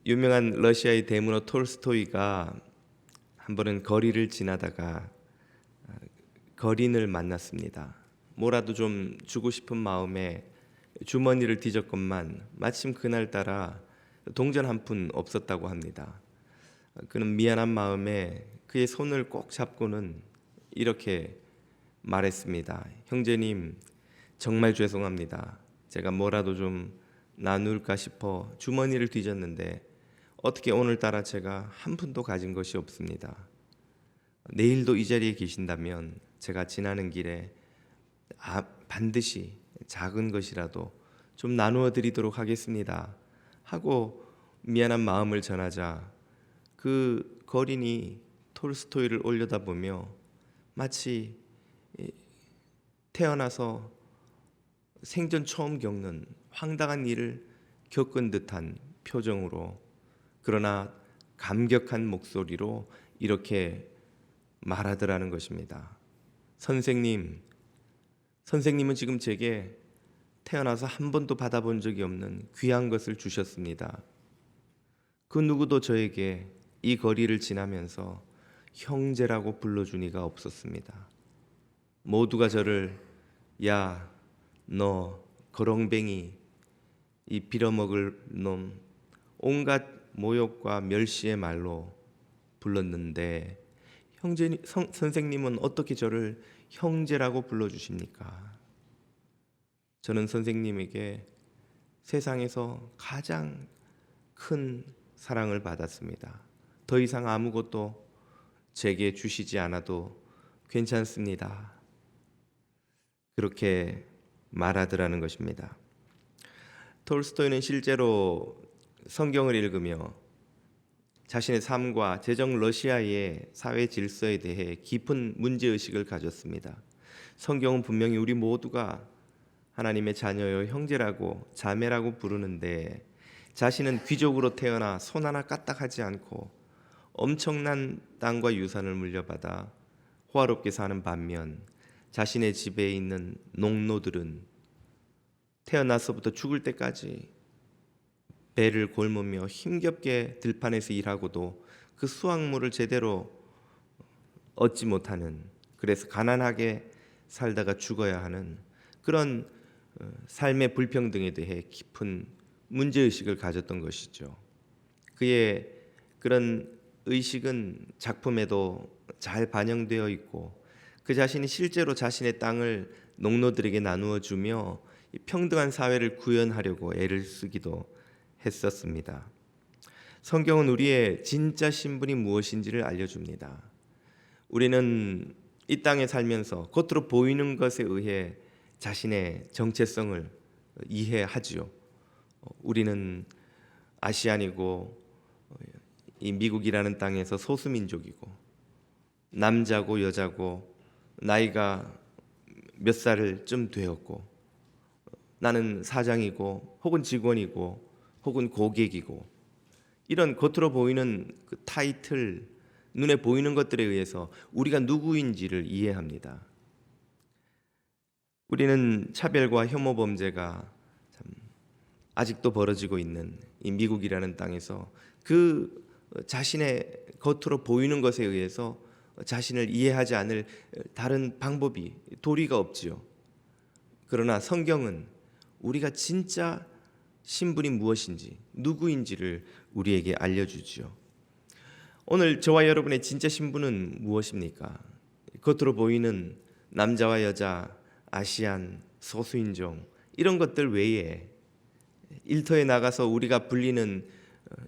유명한 러시아의 대문호 톨스토이가 한 번은 거리를 지나다가 거린을 만났습니다. 뭐라도 좀 주고 싶은 마음에 주머니를 뒤졌건만 마침 그날따라 동전 한 푼 없었다고 합니다. 그는 미안한 마음에 그의 손을 꼭 잡고는 이렇게 말했습니다. 형제님, 정말 죄송합니다. 제가 뭐라도 좀 나눌까 싶어 주머니를 뒤졌는데 어떻게 오늘따라 제가 한 푼도 가진 것이 없습니다. 내일도 이 자리에 계신다면 제가 지나는 길에 반드시 작은 것이라도 좀 나누어 드리도록 하겠습니다 하고 미안한 마음을 전하자 그 거린이 톨스토이를 올려다보며 마치 태어나서 생전 처음 겪는 황당한 일을 겪은 듯한 표정으로, 그러나 감격한 목소리로 이렇게 말하더라는 것입니다. 선생님은 지금 제게 태어나서 한 번도 받아본 적이 없는 귀한 것을 주셨습니다. 그 누구도 저에게 이 거리를 지나면서 형제라고 불러준 이가 없었습니다. 모두가 저를 야, 너 거렁뱅이, 이 빌어먹을 놈, 온갖 모욕과 멸시의 말로 불렀는데 선생님은 어떻게 저를 형제라고 불러주십니까? 저는 선생님에게 세상에서 가장 큰 사랑을 받았습니다. 더 이상 아무것도 제게 주시지 않아도 괜찮습니다. 그렇게 말하더라는 것입니다. 톨스토이는 실제로 성경을 읽으며 자신의 삶과 제정 러시아의 사회 질서에 대해 깊은 문제의식을 가졌습니다. 성경은 분명히 우리 모두가 하나님의 자녀요 형제라고 자매라고 부르는데 자신은 귀족으로 태어나 손 하나 까딱하지 않고 엄청난 땅과 유산을 물려받아 호화롭게 사는 반면 자신의 집에 있는 농노들은 태어나서부터 죽을 때까지 배를 골무며 힘겹게 들판에서 일하고도 그 수확물을 제대로 얻지 못하는, 그래서 가난하게 살다가 죽어야 하는 그런 삶의 불평등에 대해 깊은 문제의식을 가졌던 것이죠. 그의 그런 의식은 작품에도 잘 반영되어 있고 그 자신이 실제로 자신의 땅을 농노들에게 나누어 주며 평등한 사회를 구현하려고 애를 쓰기도 했었습니다. 성경은 우리의 진짜 신분이 무엇인지를 알려줍니다. 우리는 이 땅에 살면서 겉으로 보이는 것에 의해 자신의 정체성을 이해하지요. 우리는 아시안이고 이 미국이라는 땅에서 소수민족이고 남자고 여자고 나이가 몇 살을 좀 되었고 나는 사장이고 혹은 직원이고 혹은 고객이고 이런 겉으로 보이는 그 타이틀, 눈에 보이는 것들에 의해서 우리가 누구인지를 이해합니다. 우리는 차별과 혐오 범죄가 참 아직도 벌어지고 있는 이 미국이라는 땅에서 그 자신의 겉으로 보이는 것에 의해서 자신을 이해하지 않을 다른 방법이 도리가 없지요. 그러나 성경은 우리가 진짜 신분이 무엇인지, 누구인지를 우리에게 알려주지요. 오늘 저와 여러분의 진짜 신분은 무엇입니까? 겉으로 보이는 남자와 여자, 아시안, 소수인종 이런 것들 외에 일터에 나가서 우리가 불리는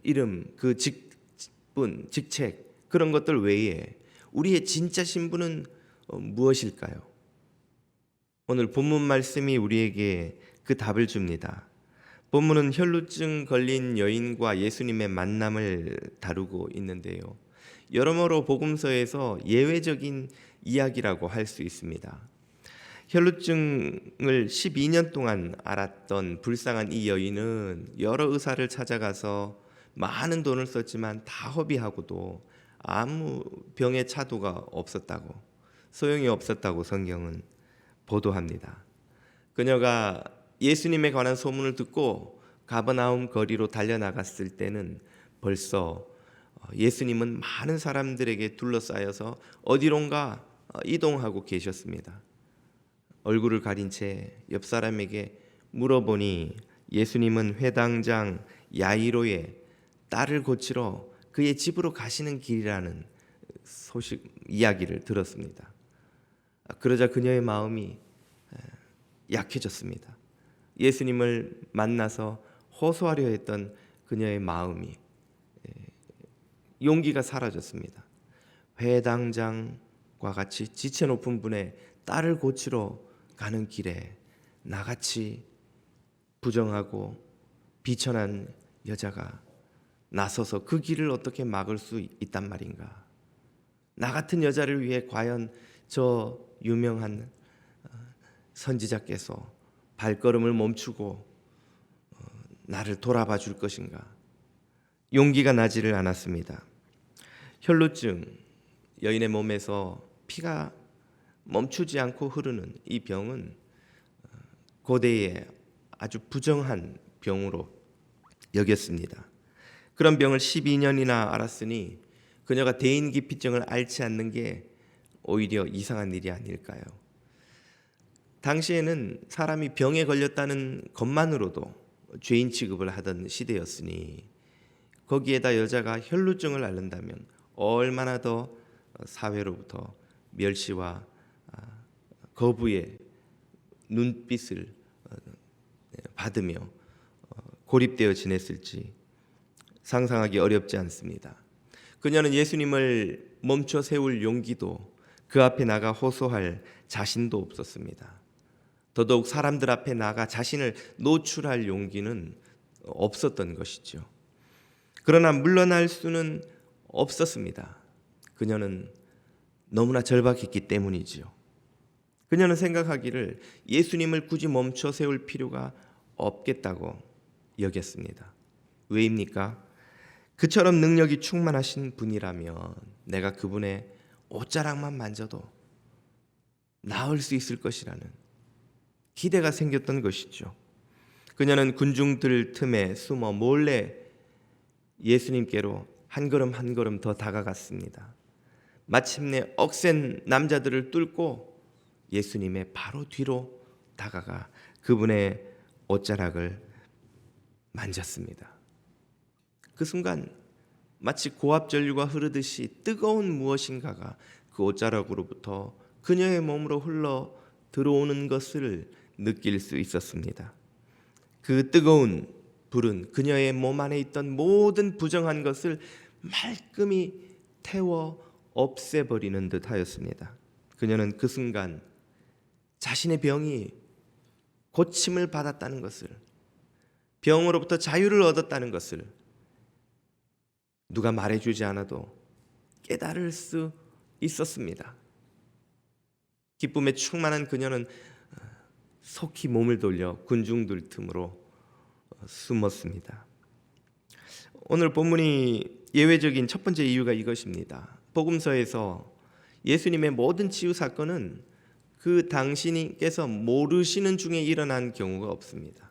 이름, 그 직분, 직책 그런 것들 외에 우리의 진짜 신분은 무엇일까요? 오늘 본문 말씀이 우리에게 그 답을 줍니다. 본문은 혈루증 걸린 여인과 예수님의 만남을 다루고 있는데요. 여러모로 복음서에서 예외적인 이야기라고 할 수 있습니다. 혈루증을 12년 동안 앓았던 불쌍한 이 여인은 여러 의사를 찾아가서 많은 돈을 썼지만 다 허비하고도 아무 병의 차도가 없었다고, 소용이 없었다고 성경은 보도합니다. 그녀가 예수님에 관한 소문을 듣고 가버나움 거리로 달려나갔을 때는 벌써 예수님은 많은 사람들에게 둘러싸여서 어디론가 이동하고 계셨습니다. 얼굴을 가린 채 옆 사람에게 물어보니 예수님은 회당장 야이로의 딸을 고치러 그의 집으로 가시는 길이라는 이야기를 들었습니다. 그러자 그녀의 마음이 약해졌습니다. 예수님을 만나서 호소하려 했던 그녀의 마음이 용기가 사라졌습니다. 회당장과 같이 지체 높은 분의 딸을 고치러 가는 길에 나같이 부정하고 비천한 여자가 나서서 그 길을 어떻게 막을 수 있단 말인가? 나 같은 여자를 위해 과연 저 유명한 선지자께서 발걸음을 멈추고 나를 돌아봐 줄 것인가? 용기가 나지를 않았습니다. 혈루증, 여인의 몸에서 피가 멈추지 않고 흐르는 이 병은 고대의 아주 부정한 병으로 여겼습니다. 그런 병을 12년이나 앓았으니 그녀가 대인기피증을 앓지 않는 게 오히려 이상한 일이 아닐까요? 당시에는 사람이 병에 걸렸다는 것만으로도 죄인 취급을 하던 시대였으니 거기에다 여자가 혈루증을 앓는다면 얼마나 더 사회로부터 멸시와 거부의 눈빛을 받으며 고립되어 지냈을지 상상하기 어렵지 않습니다. 그녀는 예수님을 멈춰 세울 용기도 그 앞에 나가 호소할 자신도 없었습니다. 더더욱 사람들 앞에 나가 자신을 노출할 용기는 없었던 것이죠. 그러나 물러날 수는 없었습니다. 그녀는 너무나 절박했기 때문이지요. 그녀는 생각하기를 예수님을 굳이 멈춰 세울 필요가 없겠다고 여겼습니다. 왜입니까? 그처럼 능력이 충만하신 분이라면 내가 그분의 옷자락만 만져도 나을 수 있을 것이라는 기대가 생겼던 것이죠. 그녀는 군중들 틈에 숨어 몰래 예수님께로 한 걸음 한 걸음 더 다가갔습니다. 마침내 억센 남자들을 뚫고 예수님의 바로 뒤로 다가가 그분의 옷자락을 만졌습니다. 그 순간 마치 고압전류가 흐르듯이 뜨거운 무엇인가가 그 옷자락으로부터 그녀의 몸으로 흘러 들어오는 것을 느낄 수 있었습니다. 그 뜨거운 불은 그녀의 몸 안에 있던 모든 부정한 것을 말끔히 태워 없애버리는 듯 하였습니다. 그녀는 그 순간 자신의 병이 고침을 받았다는 것을, 병으로부터 자유를 얻었다는 것을 누가 말해주지 않아도 깨달을 수 있었습니다. 기쁨에 충만한 그녀는 속히 몸을 돌려 군중들 틈으로 숨었습니다. 오늘 본문이 예외적인 첫 번째 이유가 이것입니다. 복음서에서 예수님의 모든 치유 사건은 그 당신께서 모르시는 중에 일어난 경우가 없습니다.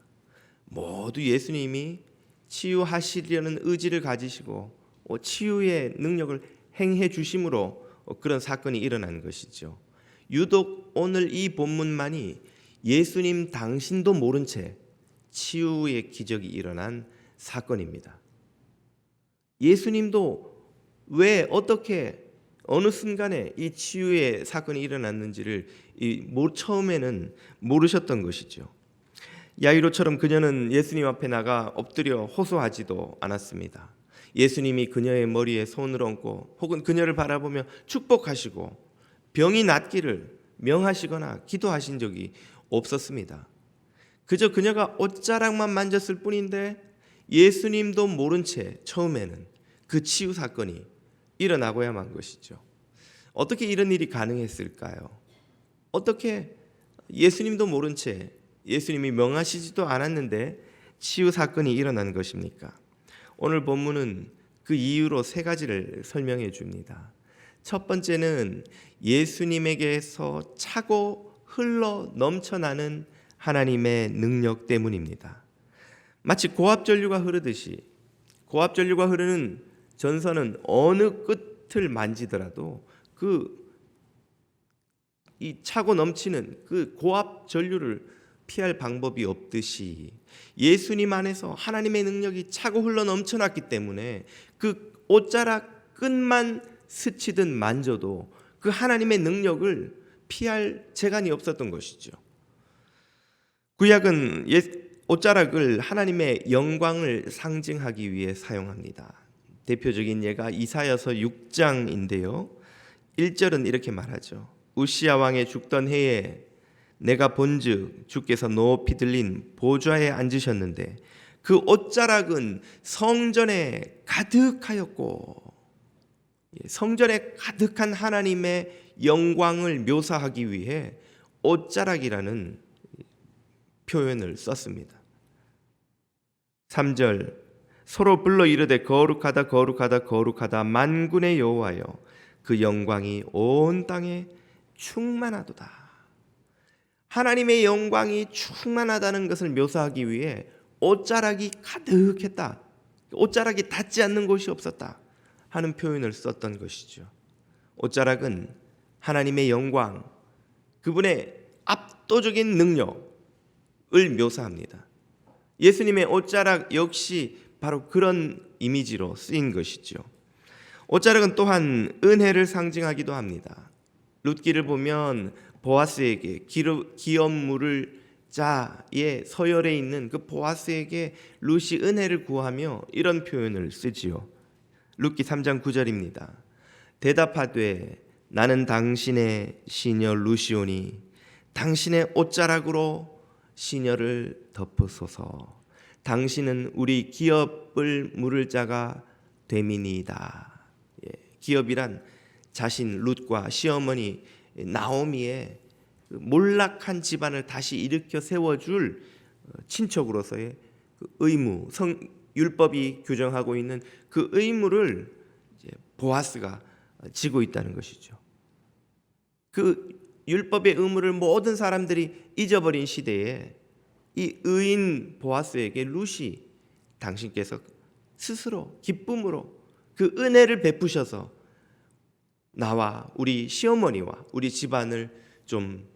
모두 예수님이 치유하시려는 의지를 가지시고 치유의 능력을 행해 주심으로 그런 사건이 일어난 것이죠. 유독 오늘 이 본문만이 예수님 당신도 모른 채 치유의 기적이 일어난 사건입니다. 예수님도 왜 어떻게 어느 순간에 이 치유의 사건이 일어났는지를 처음에는 모르셨던 것이죠. 야이로처럼 그녀는 예수님 앞에 나가 엎드려 호소하지도 않았습니다. 예수님이 그녀의 머리에 손을 얹고 혹은 그녀를 바라보며 축복하시고 병이 낫기를 명하시거나 기도하신 적이 없었습니다. 그저 그녀가 옷자락만 만졌을 뿐인데 예수님도 모른 채 처음에는 그 치유 사건이 일어나고야만 것이죠. 어떻게 이런 일이 가능했을까요? 어떻게 예수님도 모른 채 예수님이 명하시지도 않았는데 치유 사건이 일어난 것입니까? 오늘 본문은 그 이유로 세 가지를 설명해 줍니다. 첫 번째는 예수님에게서 차고 흘러 넘쳐나는 하나님의 능력 때문입니다. 마치 고압전류가 흐르듯이 고압 전류가 흐르는 전선은 어느 끝을 만지더라도 이 차고 넘치는 그 고압 전류를 피할 방법이 없듯이 예수님 안에서 하나님의 능력이 차고 흘러 넘쳐났기 때문에 그 옷자락 끝만 스치듯 만져도 그 하나님의 능력을 피할 재간이 없었던 것이죠. 구약은 옷자락을 하나님의 영광을 상징하기 위해 사용합니다. 대표적인 예가 이사야서 6장인데요. 1절은 이렇게 말하죠. 우시야 왕의 죽던 해에 내가 본즉 주께서 높이 들린 보좌에 앉으셨는데 그 옷자락은 성전에 가득하였고, 성전에 가득한 하나님의 영광을 묘사하기 위해 옷자락이라는 표현을 썼습니다. 3절 서로 불러 이르되 거룩하다 거룩하다 거룩하다 만군의 여호와여 그 영광이 온 땅에 충만하도다. 하나님의 영광이 충만하다는 것을 묘사하기 위해 옷자락이 가득했다, 옷자락이 닿지 않는 곳이 없었다 하는 표현을 썼던 것이죠. 옷자락은 하나님의 영광, 그분의 압도적인 능력을 묘사합니다. 예수님의 옷자락 역시 바로 그런 이미지로 쓰인 것이죠. 옷자락은 또한 은혜를 상징하기도 합니다. 룻기를 보면 보아스에게 기업 물을 자의 서열에 있는 그 보아스에게 룻이 은혜를 구하며 이런 표현을 쓰지요. 룻기 3장 9절입니다. 대답하되 나는 당신의 시녀 룻이오니 당신의 옷자락으로 시녀를 덮으소서. 당신은 우리 기업을 물을 자가 됨이니이다. 기업이란 자신 룻과 시어머니 나오미의 몰락한 집안을 다시 일으켜 세워줄 친척으로서의 의무, 율법이 규정하고 있는 그 의무를 보아스가 지고 있다는 것이죠. 그 율법의 의무를 모든 사람들이 잊어버린 시대에 이 의인 보아스에게 룻이 당신께서 스스로 기쁨으로 그 은혜를 베푸셔서 나와 우리 시어머니와 우리 집안을 좀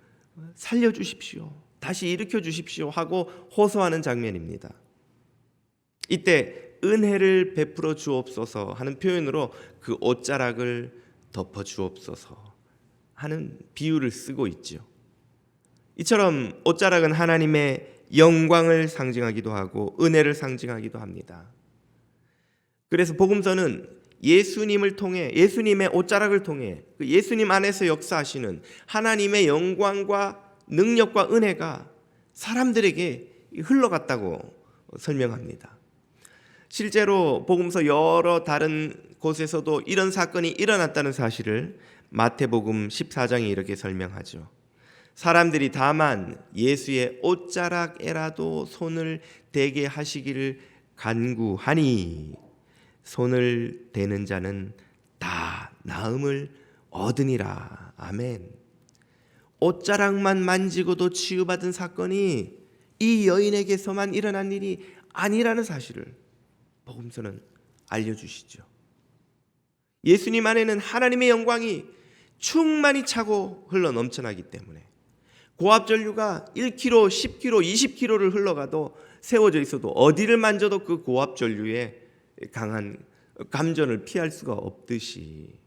살려주십시오, 다시 일으켜 주십시오 하고 호소하는 장면입니다. 이때 은혜를 베풀어 주옵소서 하는 표현으로 그 옷자락을 덮어 주옵소서 하는 비유를 쓰고 있죠. 이처럼 옷자락은 하나님의 영광을 상징하기도 하고 은혜를 상징하기도 합니다. 그래서 복음서는 예수님을 통해, 예수님의 옷자락을 통해 그 예수님 안에서 역사하시는 하나님의 영광과 능력과 은혜가 사람들에게 흘러갔다고 설명합니다. 실제로 복음서 여러 다른 곳에서도 이런 사건이 일어났다는 사실을 마태복음 14장에 이렇게 설명하죠. 사람들이 다만 예수의 옷자락에라도 손을 대게 하시기를 간구하니 손을 대는 자는 다 나음을 얻으니라. 아멘. 옷자락만 만지고도 치유받은 사건이 이 여인에게서만 일어난 일이 아니라는 사실을 복음서는 알려주시죠. 예수님 안에는 하나님의 영광이 충만히 차고 흘러 넘쳐나기 때문에 고압전류가 1km, 10km, 20km를 흘러가도 세워져 있어도 어디를 만져도 그 고압전류의 강한 감전을 피할 수가 없듯이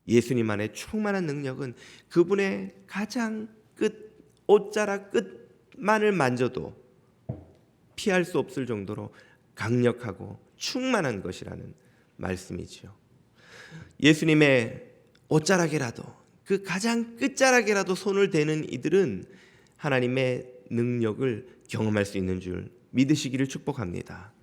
예수님 안에 충만한 능력은 그분의 가장 끝, 옷자락 끝만을 만져도 피할 수 없을 정도로 강력하고 충만한 것이라는 말씀이지요. 예수님의 옷자락이라도, 그 가장 끝자락이라도 손을 대는 이들은 하나님의 능력을 경험할 수 있는 줄 믿으시기를 축복합니다.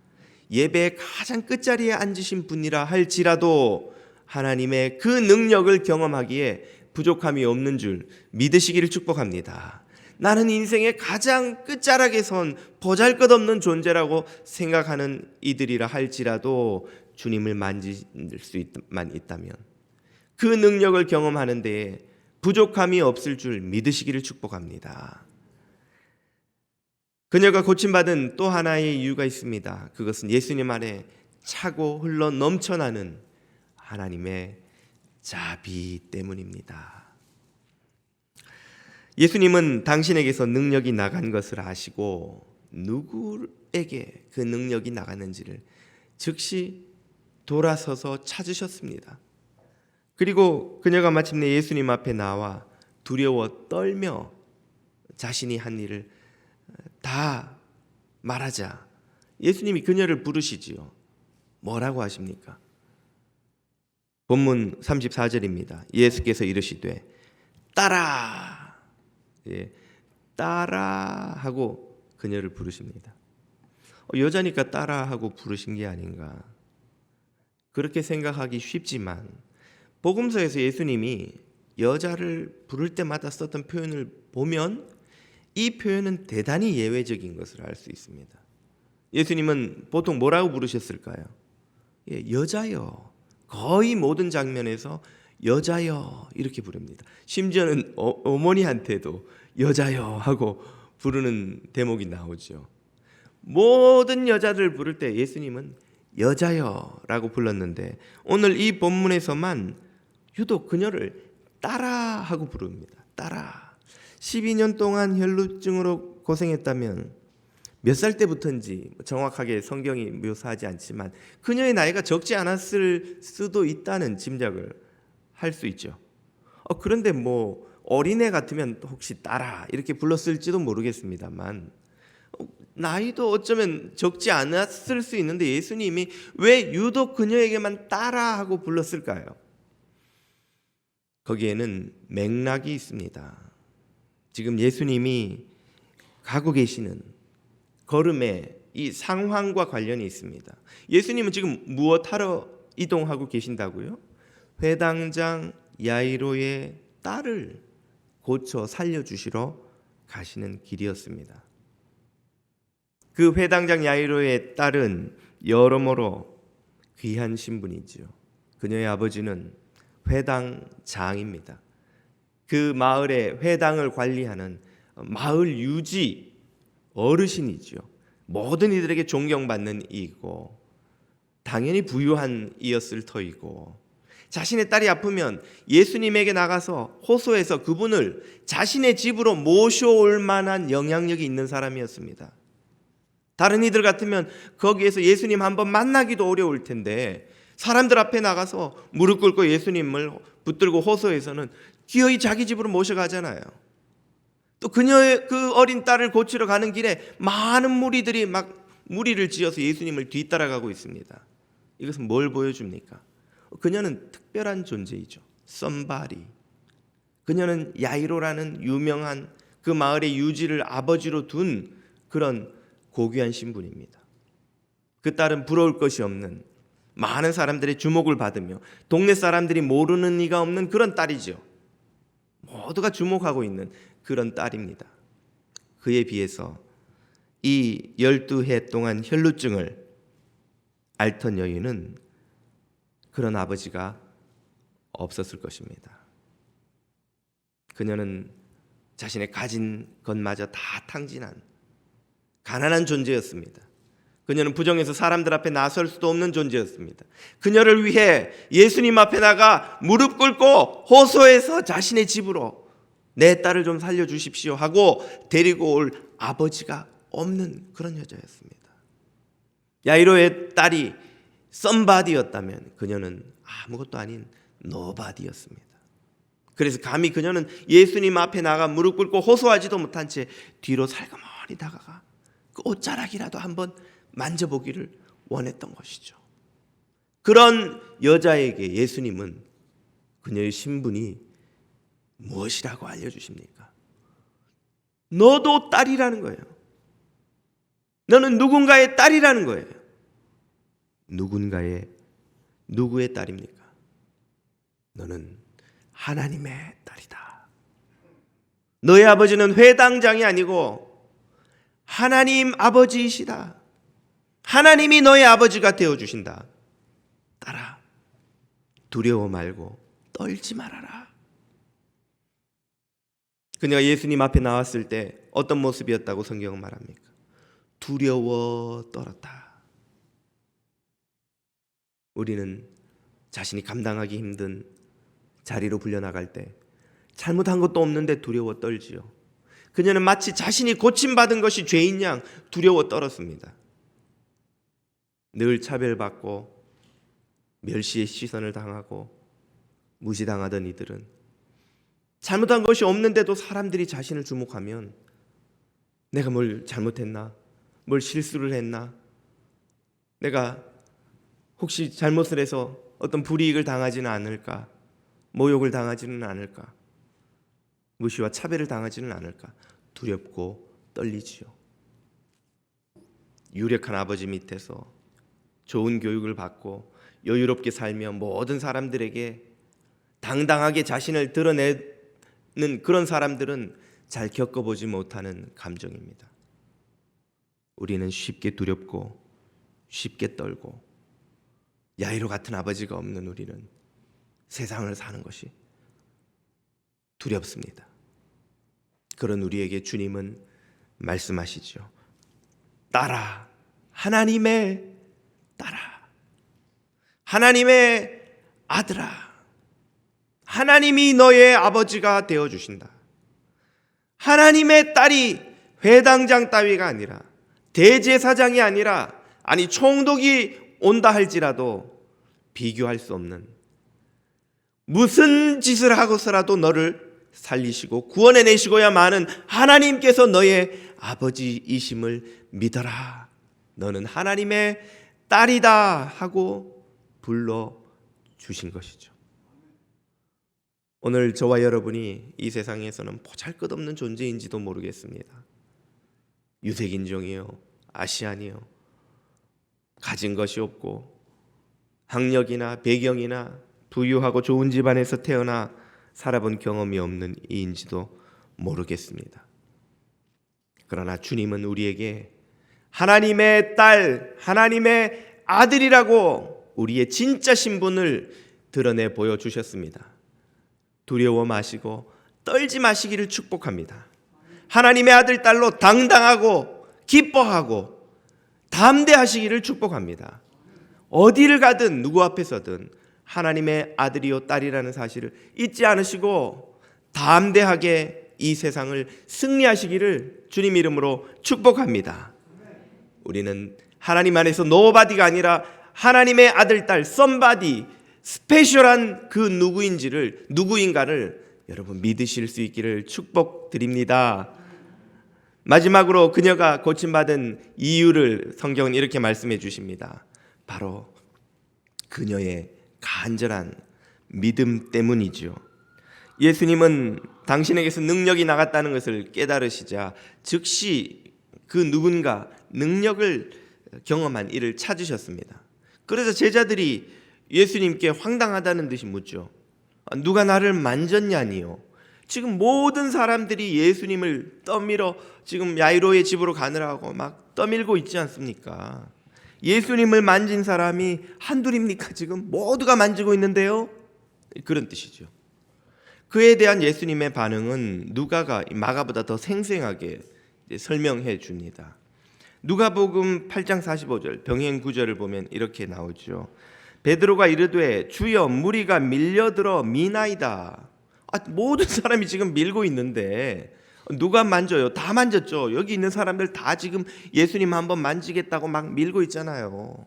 예배의 가장 끝자리에 앉으신 분이라 할지라도 하나님의 그 능력을 경험하기에 부족함이 없는 줄 믿으시기를 축복합니다. 나는 인생의 가장 끝자락에 선 보잘것없는 존재라고 생각하는 이들이라 할지라도 주님을 만질 수만 있다면 그 능력을 경험하는 데에 부족함이 없을 줄 믿으시기를 축복합니다. 그녀가 고침받은 또 하나의 이유가 있습니다. 그것은 예수님 안에 차고 흘러 넘쳐나는 하나님의 자비 때문입니다. 예수님은 당신에게서 능력이 나간 것을 아시고 누구에게 그 능력이 나갔는지를 즉시 돌아서서 찾으셨습니다. 그리고 그녀가 마침내 예수님 앞에 나와 두려워 떨며 자신이 한 일을 다 말하자 예수님이 그녀를 부르시지요. 뭐라고 하십니까? 본문 34절입니다. 예수께서 이르시되 따라, 따라 하고 그녀를 부르십니다. 여자니까 따라 하고 부르신 게 아닌가, 그렇게 생각하기 쉽지만 복음서에서 예수님이 여자를 부를 때마다 썼던 표현을 보면 이 표현은 대단히 예외적인 것을 알 수 있습니다. 예수님은 보통 뭐라고 부르셨을까요? 여자여. 거의 모든 장면에서 여자여 이렇게 부릅니다. 심지어는 어머니한테도 여자여 하고 부르는 대목이 나오죠. 모든 여자들 부를 때 예수님은 여자여라고 불렀는데 오늘 이 본문에서만 유독 그녀를 따라 하고 부릅니다. 따라. 12년 동안 혈루증으로 고생했다면 몇 살 때부터인지 정확하게 성경이 묘사하지 않지만 그녀의 나이가 적지 않았을 수도 있다는 짐작을 할 수 있죠. 그런데 뭐 어린애 같으면 혹시 따라 이렇게 불렀을지도 모르겠습니다만 나이도 어쩌면 적지 않았을 수 있는데 예수님이 왜 유독 그녀에게만 따라 하고 불렀을까요? 거기에는 맥락이 있습니다. 지금 예수님이 가고 계시는 걸음의 이 상황과 관련이 있습니다. 예수님은 지금 무엇하러 이동하고 계신다고요? 회당장 야이로의 딸을 고쳐 살려주시러 가시는 길이었습니다. 그 회당장 야이로의 딸은 여러모로 귀한 신분이지요. 그녀의 아버지는 회당장입니다. 그 마을의 회당을 관리하는 마을 유지 어르신이죠. 모든 이들에게 존경받는 이고 당연히 부유한 이였을 터이고 자신의 딸이 아프면 예수님에게 나가서 호소해서 그분을 자신의 집으로 모셔올 만한 영향력이 있는 사람이었습니다. 다른 이들 같으면 거기에서 예수님 한번 만나기도 어려울 텐데 사람들 앞에 나가서 무릎 꿇고 예수님을 붙들고 호소해서는 기어이 자기 집으로 모셔가잖아요. 또 그녀의 그 어린 딸을 고치러 가는 길에 많은 무리들이 막 무리를 지어서 예수님을 뒤따라가고 있습니다. 이것은 뭘 보여줍니까? 그녀는 특별한 존재이죠. somebody. 그녀는 야이로라는 유명한 그 마을의 유지를 아버지로 둔 그런 고귀한 신분입니다. 그 딸은 부러울 것이 없는 많은 사람들의 주목을 받으며 동네 사람들이 모르는 이가 없는 그런 딸이죠. 모두가 주목하고 있는 그런 딸입니다. 그에 비해서 이 12해 동안 혈루증을 앓던 여인은 그런 아버지가 없었을 것입니다. 그녀는 자신의 가진 것마저 다 탕진한 가난한 존재였습니다. 그녀는 부정해서 사람들 앞에 나설 수도 없는 존재였습니다. 그녀를 위해 예수님 앞에 나가 무릎 꿇고 호소해서 자신의 집으로 내 딸을 좀 살려주십시오 하고 데리고 올 아버지가 없는 그런 여자였습니다. 야이로의 딸이 썸바디였다면 그녀는 아무것도 아닌 노바디였습니다. 그래서 감히 그녀는 예수님 앞에 나가 무릎 꿇고 호소하지도 못한 채 뒤로 살그머니 다가가 그 옷자락이라도 한번 만져보기를 원했던 것이죠. 그런 여자에게 예수님은 그녀의 신분이 무엇이라고 알려주십니까? 너도 딸이라는 거예요. 너는 누군가의 딸이라는 거예요. 누구의 딸입니까? 너는 하나님의 딸이다. 너의 아버지는 회당장이 아니고 하나님 아버지이시다. 하나님이 너의 아버지가 되어주신다. 딸아, 두려워 말고 떨지 말아라. 그녀가 예수님 앞에 나왔을 때 어떤 모습이었다고 성경은 말합니까? 두려워 떨었다. 우리는 자신이 감당하기 힘든 자리로 불려나갈 때 잘못한 것도 없는데 두려워 떨지요. 그녀는 마치 자신이 고침받은 것이 죄인 양 두려워 떨었습니다. 늘 차별받고 멸시의 시선을 당하고 무시당하던 이들은 잘못한 것이 없는데도 사람들이 자신을 주목하면 내가 뭘 잘못했나? 뭘 실수를 했나? 내가 혹시 잘못을 해서 어떤 불이익을 당하지는 않을까? 모욕을 당하지는 않을까? 무시와 차별을 당하지는 않을까? 두렵고 떨리지요. 유력한 아버지 밑에서 좋은 교육을 받고 여유롭게 살며 모든 사람들에게 당당하게 자신을 드러내는 그런 사람들은 잘 겪어보지 못하는 감정입니다. 우리는 쉽게 두렵고 쉽게 떨고 야이로 같은 아버지가 없는 우리는 세상을 사는 것이 두렵습니다. 그런 우리에게 주님은 말씀하시죠. 따라, 하나님의 따라, 하나님의 아들아, 하나님이 너의 아버지가 되어주신다. 하나님의 딸이 회당장 따위가 아니라 대제사장이 아니라 아니 총독이 온다 할지라도 비교할 수 없는 무슨 짓을 하고서라도 너를 살리시고 구원해내시고야 마는 하나님께서 너의 아버지이심을 믿어라. 너는 하나님의 딸이다 하고 불러주신 것이죠. 오늘 저와 여러분이 이 세상에서는 보잘것없는 존재인지도 모르겠습니다. 유색인종이요, 아시안이요, 가진 것이 없고 학력이나 배경이나 부유하고 좋은 집안에서 태어나 살아본 경험이 없는 이인지도 모르겠습니다. 그러나 주님은 우리에게 하나님의 딸, 하나님의 아들이라고 우리의 진짜 신분을 드러내 보여주셨습니다. 두려워 마시고 떨지 마시기를 축복합니다. 하나님의 아들, 딸로 당당하고 기뻐하고 담대하시기를 축복합니다. 어디를 가든 누구 앞에서든 하나님의 아들이요 딸이라는 사실을 잊지 않으시고 담대하게 이 세상을 승리하시기를 주님 이름으로 축복합니다. 우리는 하나님 안에서 노바디가 아니라 하나님의 아들, 딸, 썸바디, 스페셜한 그 누구인가를 여러분 믿으실 수 있기를 축복드립니다. 마지막으로 그녀가 고침받은 이유를 성경은 이렇게 말씀해 주십니다. 바로 그녀의 간절한 믿음 때문이죠. 예수님은 당신에게서 능력이 나갔다는 것을 깨달으시자 즉시 그 누군가 능력을 경험한 이를 찾으셨습니다. 그래서 제자들이 예수님께 황당하다는 듯이 묻죠. 누가 나를 만졌냐니요. 지금 모든 사람들이 예수님을 떠밀어 지금 야이로의 집으로 가느라고 막 떠밀고 있지 않습니까? 예수님을 만진 사람이 한둘입니까? 지금 모두가 만지고 있는데요. 그런 뜻이죠. 그에 대한 예수님의 반응은 누가가 마가보다 더 생생하게 설명해 줍니다. 누가복음 8장 45절 병행 구절을 보면 이렇게 나오죠. 베드로가 이르되 주여 무리가 밀려들어 미나이다. 모든 사람이 지금 밀고 있는데 누가 만져요? 다 만졌죠. 여기 있는 사람들 다 지금 예수님 한번 만지겠다고 막 밀고 있잖아요.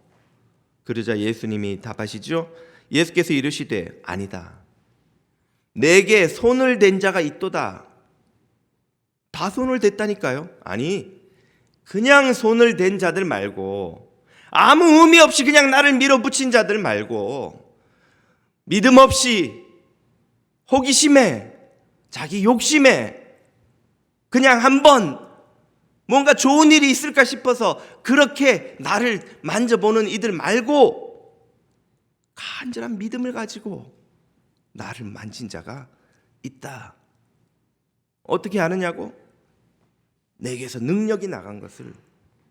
그러자 예수님이 답하시죠. 예수께서 이르시되 아니다. 내게 손을 댄 자가 있도다. 다 손을 댔다니까요. 아니 그냥 손을 댄 자들 말고 아무 의미 없이 그냥 나를 밀어붙인 자들 말고 믿음 없이 호기심에 자기 욕심에 그냥 한번 뭔가 좋은 일이 있을까 싶어서 그렇게 나를 만져보는 이들 말고 간절한 믿음을 가지고 나를 만진 자가 있다. 어떻게 아느냐고? 내게서 능력이 나간 것을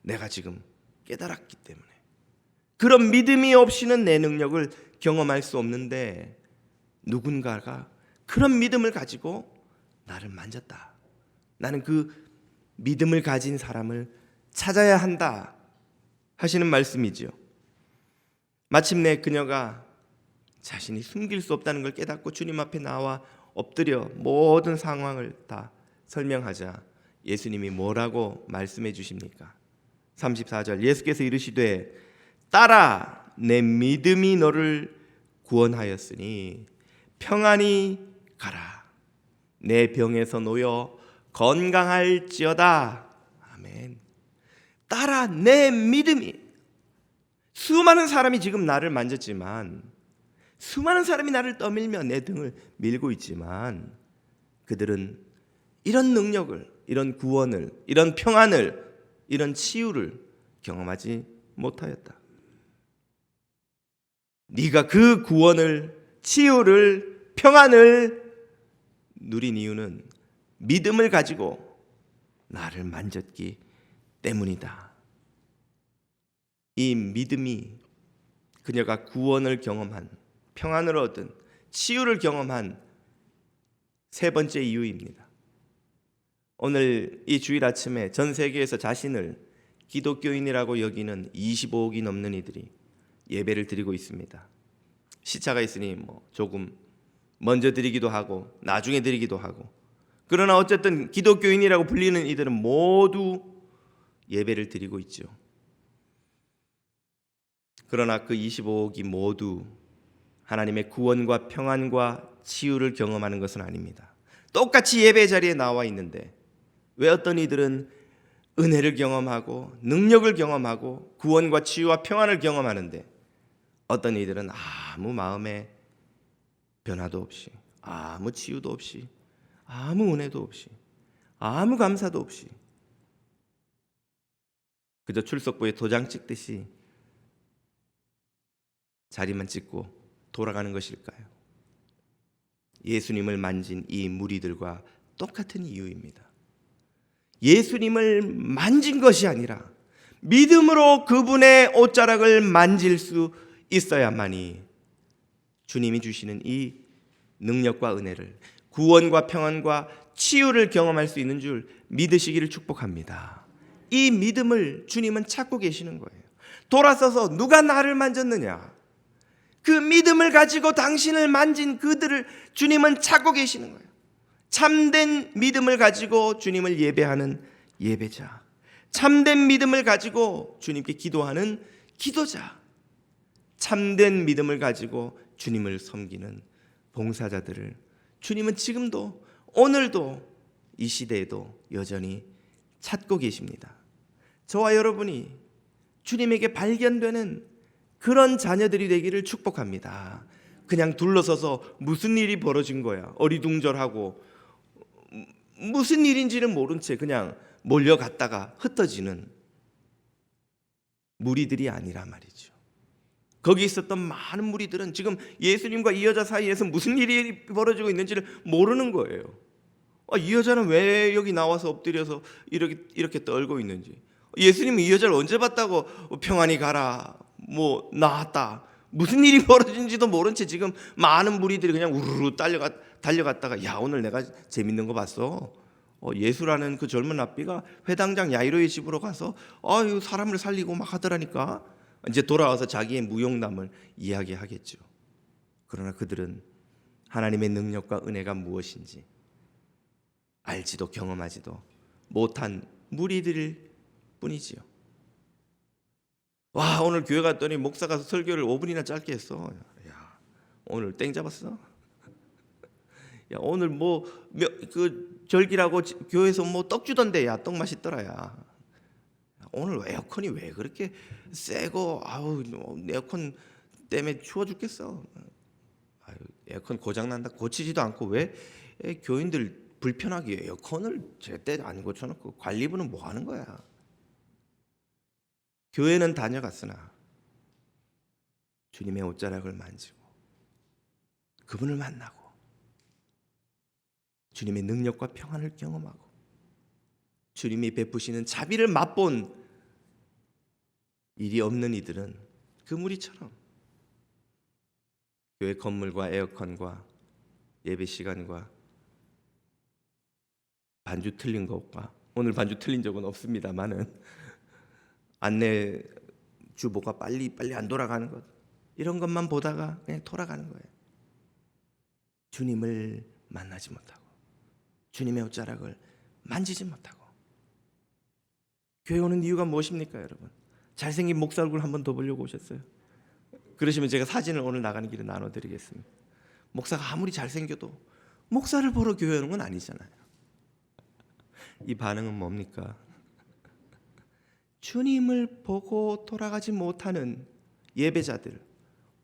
내가 지금 깨달았기 때문에. 그런 믿음이 없이는 내 능력을 경험할 수 없는데 누군가가 그런 믿음을 가지고 나를 만졌다. 나는 그 믿음을 가진 사람을 찾아야 한다 하시는 말씀이지요. 마침내 그녀가 자신이 숨길 수 없다는 걸 깨닫고 주님 앞에 나와 엎드려 모든 상황을 다 설명하자 예수님이 뭐라고 말씀해 주십니까? 34절 예수께서 이르시되 딸아 내 믿음이 너를 구원하였으니 평안히 가라 내 병에서 놓여 건강할지어다. 아멘. 딸아 내 믿음이. 수많은 사람이 지금 나를 만졌지만, 수많은 사람이 나를 떠밀며 내 등을 밀고 있지만 그들은 이런 능력을, 이런 구원을, 이런 평안을, 이런 치유를 경험하지 못하였다. 네가 그 구원을, 치유를, 평안을 누린 이유는 믿음을 가지고 나를 만졌기 때문이다. 이 믿음이 그녀가 구원을 경험한, 평안을 얻은, 치유를 경험한 세 번째 이유입니다. 오늘 이 주일 아침에 전 세계에서 자신을 기독교인이라고 여기는 25억이 넘는 이들이 예배를 드리고 있습니다. 시차가 있으니 조금 먼저 드리기도 하고 나중에 드리기도 하고, 그러나 어쨌든 기독교인이라고 불리는 이들은 모두 예배를 드리고 있죠. 그러나 그 25억이 모두 하나님의 구원과 평안과 치유를 경험하는 것은 아닙니다. 똑같이 예배 자리에 나와 있는데 왜 어떤 이들은 은혜를 경험하고 능력을 경험하고 구원과 치유와 평안을 경험하는데 어떤 이들은 아무 마음에 변화도 없이, 아무 치유도 없이, 아무 은혜도 없이, 아무 감사도 없이 그저 출석부에 도장 찍듯이 자리만 찍고 돌아가는 것일까요? 예수님을 만진 이 무리들과 똑같은 이유입니다. 예수님을 만진 것이 아니라 믿음으로 그분의 옷자락을 만질 수 있어야만이 주님이 주시는 이 능력과 은혜를, 구원과 평안과 치유를 경험할 수 있는 줄 믿으시기를 축복합니다. 이 믿음을 주님은 찾고 계시는 거예요. 돌아서서 누가 나를 만졌느냐, 그 믿음을 가지고 당신을 만진 그들을 주님은 찾고 계시는 거예요. 참된 믿음을 가지고 주님을 예배하는 예배자, 참된 믿음을 가지고 주님께 기도하는 기도자, 참된 믿음을 가지고 주님을 섬기는 봉사자들을 주님은 지금도, 오늘도, 이 시대에도 여전히 찾고 계십니다. 저와 여러분이 주님에게 발견되는 그런 자녀들이 되기를 축복합니다. 그냥 둘러서서 무슨 일이 벌어진 거야, 어리둥절하고 무슨 일인지는 모른 채 그냥 몰려갔다가 흩어지는 무리들이 아니라 말이죠. 거기 있었던 많은 무리들은 지금 예수님과 이 여자 사이에서 무슨 일이 벌어지고 있는지를 모르는 거예요. 이 여자는 왜 여기 나와서 엎드려서 이렇게 떨고 있는지, 예수님이 이 여자를 언제 봤다고 평안히 가라, 나았다, 무슨 일이 벌어진지도 모른 채 지금 많은 무리들이 그냥 우르르 달려갔다가 야, 오늘 내가 재밌는 거 봤어. 예수라는 그 젊은 랍비가 회당장 야이로의 집으로 가서 사람을 살리고 막 하더라니까. 이제 돌아와서 자기의 무용담을 이야기하겠죠. 그러나 그들은 하나님의 능력과 은혜가 무엇인지 알지도 경험하지도 못한 무리들 뿐이지요. 와, 오늘 교회 갔더니 목사 가서 설교를 5분이나 짧게 했어. 야, 오늘 땡 잡았어. 야, 오늘 그 절기라고 교회에서 떡 주던데, 야, 떡 맛있더라. 야, 오늘 에어컨이 왜 그렇게 세고, 에어컨 때문에 추워 죽겠어. 에어컨 고장 난다 고치지도 않고 왜 교인들 불편하게 에어컨을 제때 안 고쳐놓고 관리부는 뭐 하는 거야? 교회는 다녀갔으나 주님의 옷자락을 만지고 그분을 만나고 주님의 능력과 평안을 경험하고 주님이 베푸시는 자비를 맛본 일이 없는 이들은 그 무리처럼 교회 건물과 에어컨과 예배 시간과 반주 틀린 것과, 오늘 반주 틀린 적은 없습니다만은 안내 주보가 빨리 안 돌아가는 것, 이런 것만 보다가 그냥 돌아가는 거예요. 주님을 만나지 못하고 주님의 옷자락을 만지지 못하고. 교회 오는 이유가 무엇입니까, 여러분? 잘생긴 목사 얼굴 한번 더 보려고 오셨어요? 그러시면 제가 사진을 오늘 나가는 길에 나눠드리겠습니다. 목사가 아무리 잘생겨도 목사를 보러 교회 오는 건 아니잖아요. 이 반응은 뭡니까? 주님을 보고 돌아가지 못하는 예배자들,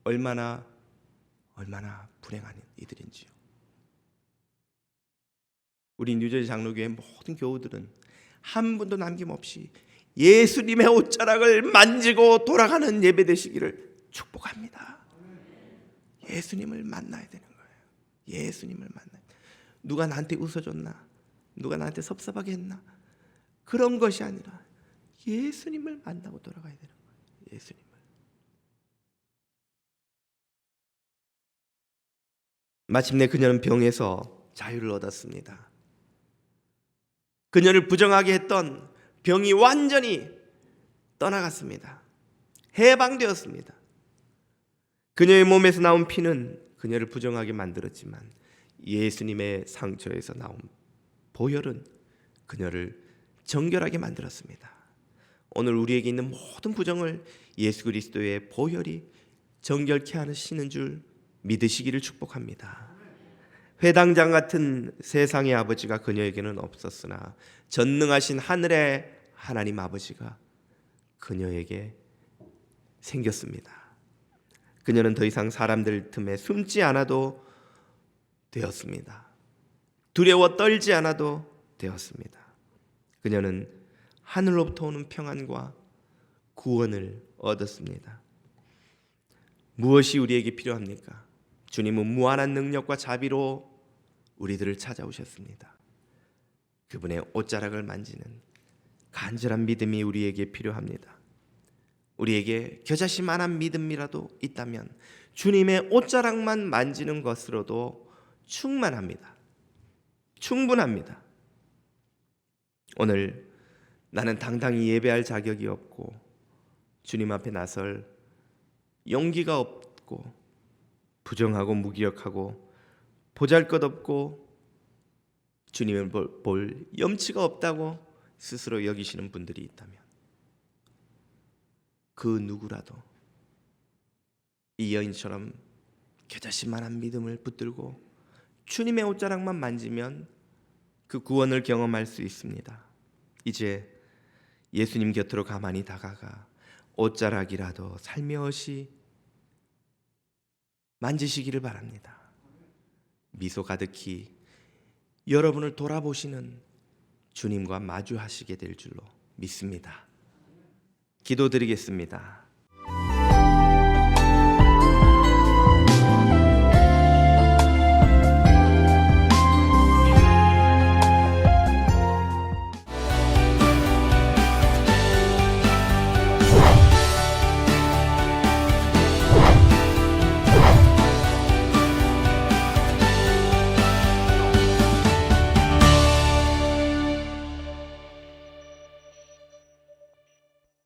얼마나 불행한 이들인지요. 우리 뉴저지 장로교회 모든 교우들은 한 분도 남김없이 예수님의 옷자락을 만지고 돌아가는 예배 되시기를 축복합니다. 예수님을 만나야 되는 거예요. 예수님을 만나야. 누가 나한테 웃어줬나? 누가 나한테 섭섭하게 했나? 그런 것이 아니라 예수님을 만나고 돌아가야 되는 거예요. 예수님을. 마침내 그녀는 병에서 자유를 얻었습니다. 그녀를 부정하게 했던 병이 완전히 떠나갔습니다. 해방되었습니다. 그녀의 몸에서 나온 피는 그녀를 부정하게 만들었지만 예수님의 상처에서 나온 보혈은 그녀를 정결하게 만들었습니다. 오늘 우리에게 있는 모든 부정을 예수 그리스도의 보혈이 정결케 하시는 줄 믿으시기를 축복합니다. 회당장 같은 세상의 아버지가 그녀에게는 없었으나 전능하신 하늘의 하나님 아버지가 그녀에게 생겼습니다. 그녀는 더 이상 사람들 틈에 숨지 않아도 되었습니다. 두려워 떨지 않아도 되었습니다. 그녀는 하늘로부터 오는 평안과 구원을 얻었습니다. 무엇이 우리에게 필요합니까? 주님은 무한한 능력과 자비로 우리들을 찾아오셨습니다. 그분의 옷자락을 만지는 간절한 믿음이 우리에게 필요합니다. 우리에게 겨자씨만한 믿음이라도 있다면 주님의 옷자락만 만지는 것으로도 충분합니다. 오늘 나는 당당히 예배할 자격이 없고 주님 앞에 나설 용기가 없고 부정하고 무기력하고 보잘것없고 주님을 볼 염치가 없다고 스스로 여기시는 분들이 있다면 그 누구라도 이 여인처럼 겨자씨만한 믿음을 붙들고 주님의 옷자락만 만지면 그 구원을 경험할 수 있습니다. 이제 예수님 곁으로 가만히 다가가 옷자락이라도 살며시 만지시기를 바랍니다. 미소 가득히 여러분을 돌아보시는 주님과 마주하시게 될 줄로 믿습니다. 기도드리겠습니다.